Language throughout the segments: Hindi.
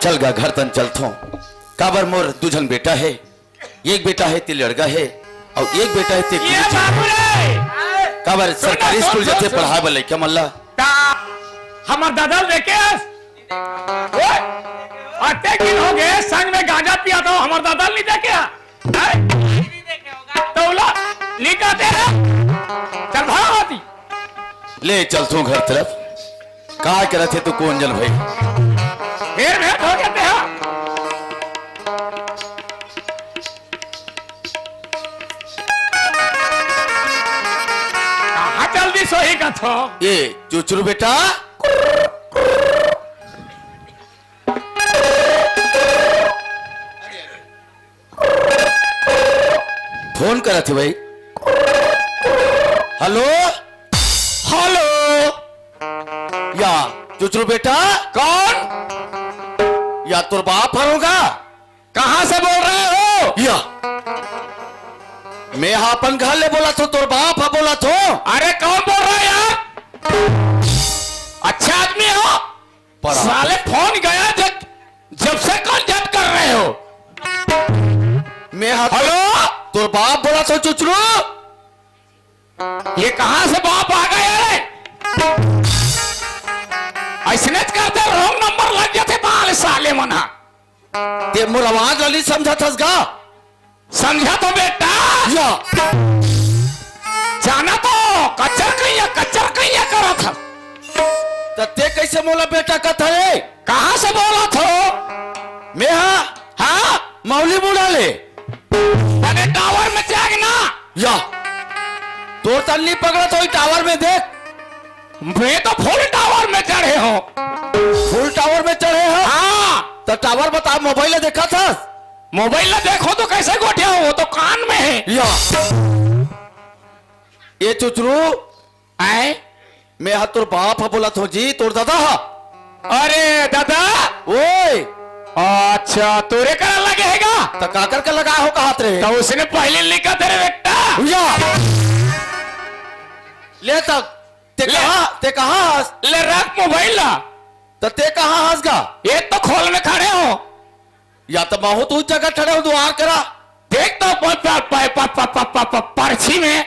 चल गा घर तन चलथो। काबर मोर दुजन बेटा है, एक बेटा है ते लड़का है और एक बेटा है ते काबर सरकारी स्कूल जाते पढ़ाए वाले क्या मल्ला हमार दादा लेके आते दिन हो गए संग में गांजा पिया था हमार दादा नहीं देखे तौला लिखा तेरा चल भावती ले चलथो घर तरफ। कहा करे थे तू कौन जन भाई फिर भेंट हो गए थे कहा जल्दी सोही का थो ये चुचरू बेटा फोन करा थे भाई। हेलो हेलो या चुचरू बेटा कौन या तुर बाप होगा? कहां से बोल रहे हो या मैं अपन घर ले बोला तो तुर बाप बोला तो। अरे कौन बोल रहा है यार अच्छा आदमी हो साले फोन गया जब से कांटेक्ट कर रहे हो मैं हेलो तुर बाप बोला तो चुचरू। ये कहां से बाप आ गए रे ऐसने करते रॉन्ग नंबर लग जाते बाल साले मना ते मोर आवाज वाली समझा थस गा समझा तो बेटा या जाना तो कच्चर कहिया करा था ते कैसे मोला बेटा कथा है? कहां से बोला था मैं हाँ मौली मुड़ा ले अरे टावर में जागना या तो तल्ली पकड़ा तो टावर में देख मैं तो फुल टावर में चढ़े हो फुल टावर में चढ़े हो। हाँ तो टावर बता मोबाइल देखा था मोबाइल देखो तो कैसे गोठिया हो तो कान में है या ये चुचरू आए मैं तुर बाप बोला तो जी तोर दादा अरे दादा ओए अच्छा तोरे करने लगेगा तो काकर का लगा हो कहा रे तो उसने पहले लिखा तेरे बेटा या ले तक ते कहा ले रख मोबाइल ला तो ते कहा हंस गा ये तो खोल में खड़े हो या तो माहो तू जगह ठड़े हो दुआर करा देख तो पर्ची में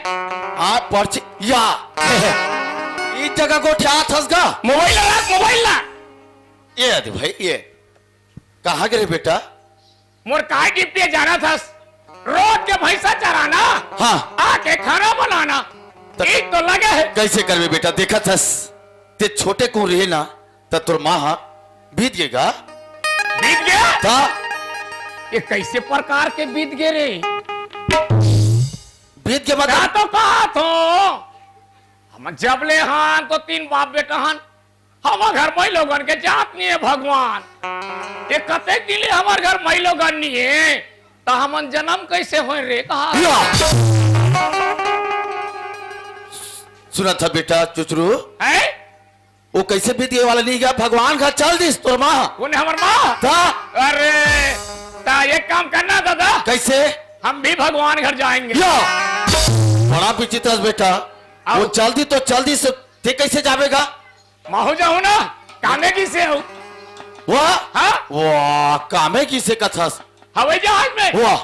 हाँ पर्ची या इस जगह को ठा हंस गा मोबाइल रख मोबाइल ला ये आदि भाई ये कहाँ गए बेटा? मोर काय गिफ्ट जाना था रोज के भैंसा चराना हाँ आके खाना बनाना एक तो लगे है कैसे करवे बेटा देखा थस ते छोटे को रहे ना तो तुर माँ बीत गएगा बीत गया था ये कैसे प्रकार के बीत गए रे बीत के क्या मतलब तो कहा तो हम जब ले हान तो तीन बाप बेटा हन हम घर मई लोगन के जात नहीं है भगवान ये कते दिले हमार घर मई लोगन नहीं है तो हमन जन्म कैसे हो रे कहा सुना था बेटा चुचरू है वो कैसे बीत गए वाला नहीं गया भगवान का चल दिस तोर माँ कौन है हमार माँ था अरे ता एक काम करना दादा कैसे हम भी भगवान घर जाएंगे या बड़ा विचित्र बेटा वो चल दी तो चल दी ते कैसे जावेगा माहो जाऊं ना कामे की से हो वाह हाँ वाह कामे की से कथा हवाई जहाज में वाह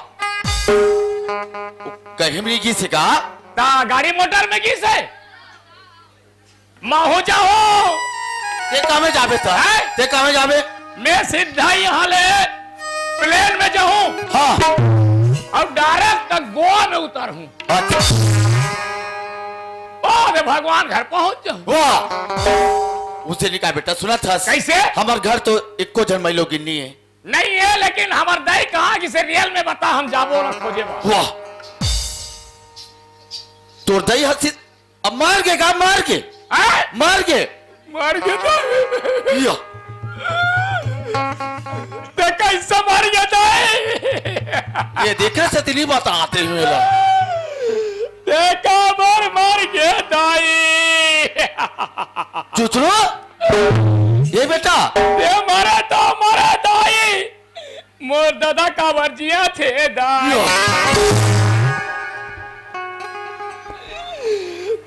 कहीं भी की से का ता गाड़ी मोटर में की से माहो जाओ ते कामे जावे था ते कामे जावे मैं सीधा यहाँ ले प्लेन में जाऊं हाँ और डायरेक्ट तक गोवा में उतर हूँ अच्छा और भगवान घर पहुंच जाऊं वाह उसे लिखा बेटा सुना था कैसे हमार घर तो इक्को जन महिलो गिन्नी है नहीं है लेकिन हमार दाई कहा किसे रियल में बता हम जाबो ना खोजे वाह तोर दई हसी अब मार के का मार के मर गया या तो कैसे मर गया ये देखने से तिली बात आते हुए ला देखा मर गया दाई चुचरो ये बेटा ये मरे दाई मोर दादा का वर्जिया थे दाई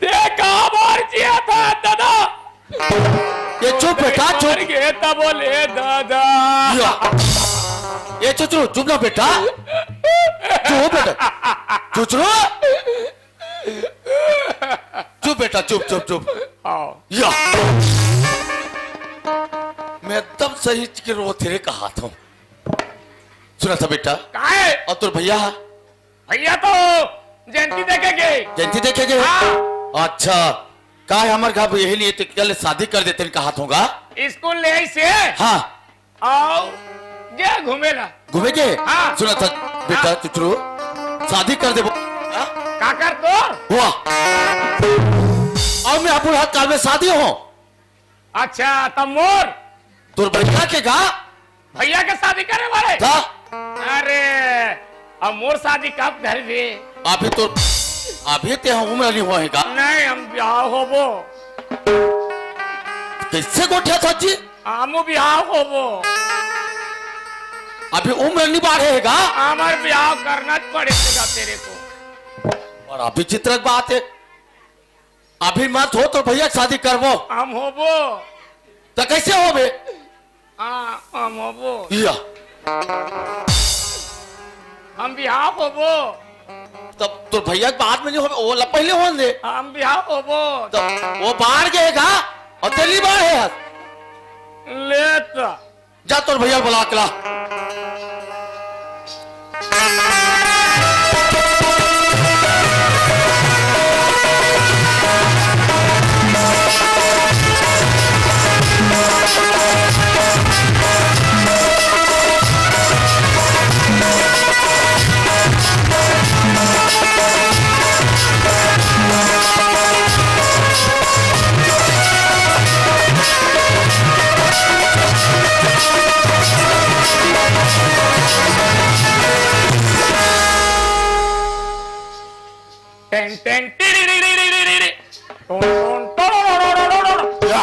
देखा वर्जिया था दादा ये चुप बेटा चुप गे तब बोले दादा या ये चुचरू चुप ना बेटा चुप बेटा चुचरू चुप बेटा चुप चुप चुप आओ या मैं तब सही के रो तेरे कहा था सुना था बेटा काहे और तुर भैया भैया तो जयंती देखेंगे जयंती देखेंगे हाँ। अच्छा का है हमारे घर यही लिए तो कल शादी कर देते कहा होगा स्कूल ले से हाँ आओ जे घूमेला घूमेंगे हाँ। सुना था बेटा चुचरू शादी कर दे का कर तो हुआ और मैं आपको हाथ काल में शादी हो अच्छा तब मोर तुर भैया के गा भैया के शादी करे वाले था अरे अब मोर शादी कब धर दे अभी ते उम्र नहीं हुआ है का नहीं हम ब्याह होबो कैसे गोठा था जी हमू ब्याह होबो अभी उम्र नहीं बढ़ेगा हमार ब्याह करना पड़ेगा तेरे को और अभी चित्रक बात है अभी मत हो तो भैया शादी करवो हम होबो तो कैसे हो बे हाँ हम होबो या हम ब्याह होबो तब तो भैया के बाद में नहीं हो वो पहले हो दे हम ब्याह होबो तो वो बाहर गएगा और दिल्ली बाहर है ले तो जा तो भैया बुला के ला टेन टेन टिरिरिरिरिरिरिरि। टोन टोन टोरोरोरोरोरोरो। या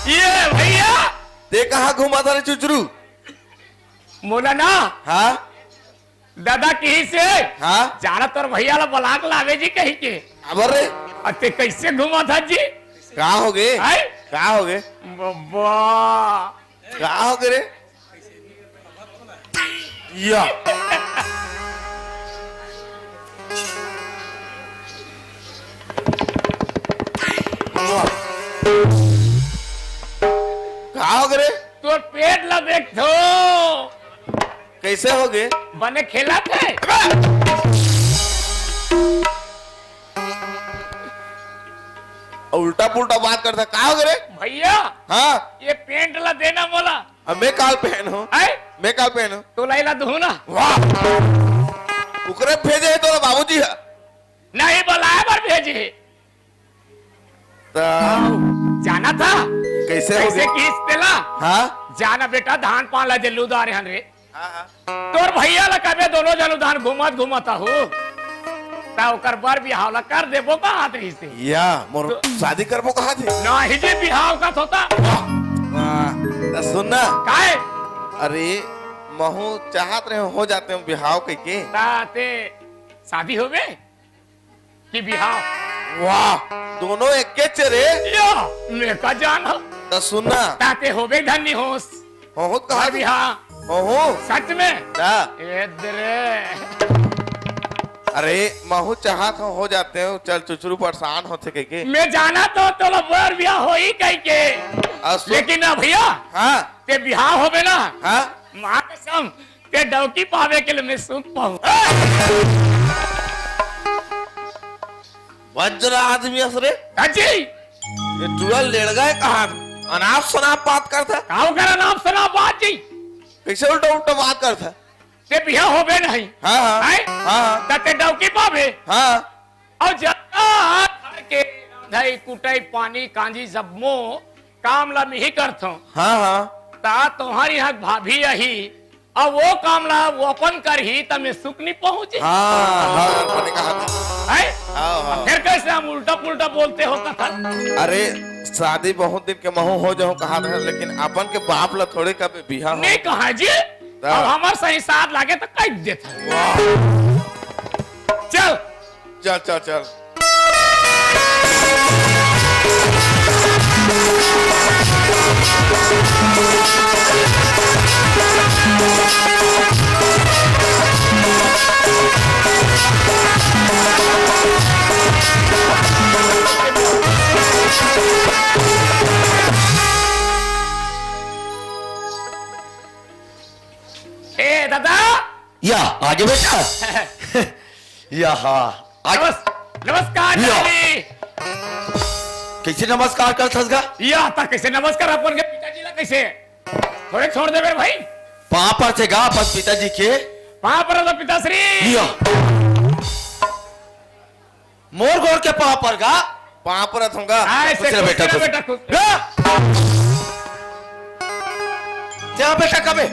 ये भैया ते कहाँ घुमा था रे चुचरू मोला ना हाँ दादा कहीं से हाँ जाना तोर भैया ला बलाक लावे जी कहीं के अबर रे अते कैसे घुमा था जी कहाँ हो गए है कहाँ हो गए बब्बा कहाँ हो गए रे या कहाँ हो गए रे तोर पेट ला देख दो कैसे हो गए बने खेला थे उल्टा पुल्टा बात करता कहाँ हो गए रे भैया हाँ ये पेंट ला देना बोला अब मैं काल पहनो है मैं काल पहनो तो लाइला दू ना वाह उकरे भेजे है तो बाबूजी है नहीं बुलाया पर भेजे तो जाना था कैसे हो कैसे गए किस तेला हाँ जाना बेटा धान पान ला जल्लू दारे हन रे हाँ हाँ तोर भैया ला कबे दोनों जनु धान घुमत घुमता हो ता ओकर बर बिहाव ला कर देबो का हाथ रही से या मोर शादी करबो कहाँ थे नाही जे बिहाव का होता वाह तो सुनना काहे अरे महू चाहत रहे हो जाते हैं बिहाव के ताते शादी होवे कि बिहाव वाह दोनों एक के चेरे यो मैं का जान हो तो सुनना ताते होवे धन्य होस हो कहा और बिहाव हो सच में ता इधर अरे महू चाहत हो जाते हो चल चुचरू परेशान होते के मैं जाना तो तोला बर बिहाव होई कह के लेकिन ना भैया हाँ ते बिहाव होवे ना हाँ मां कसम ते डौकी पावे के लिए मैं सुख पाऊं वज्र आदमी असरे अजी ये टूरल लेड़ गए कहाँ अनाप शनाप बात करता काऊ करा नाम सुना बात जी कैसे उल्टा उल्टा बात करता ते बिहाव होवे नहीं हाँ हाँ है हाँ ते डौकी पावे हाँ और जता घर के रांधाई कुटाई पानी कांजी सब मो काम ला मैं ही करता हूँ हाँ हाँ ता तुम्हारी यहाँ भाभी यही और वो काम ला वो अपन कर ही तब मैं सुख नहीं पहुंचे हाँ हाँ मैंने कहा था है हाँ हाँ फिर कैसे हम उल्टा पुल्टा बोलते हो कथा अरे शादी बहुत दिन के महू हो जाओ कहा था लेकिन अपन के बाप ला थोड़े कभी बिहा हो नहीं कहा जी अब हमार सही साथ लागे तो कह देता वाह चल चल चल चल ए दादा या आगे बेटा या हाँ आज नमस्कार या। डैडी। कैसे नमस्कार कर थसगा या था कैसे नमस्कार अपन के पिताजी ला कैसे थोड़े छोड़ दे मेरे भाई वहां पर थे गा बस पिताजी के वहां पर तो पिताश्री या मोर गोर के वहां पर गा पाँव पर रहूंगा ऐसे खुश रह बेटा, खुश रह खुश। बेटा खुश गा जा बेटा कबे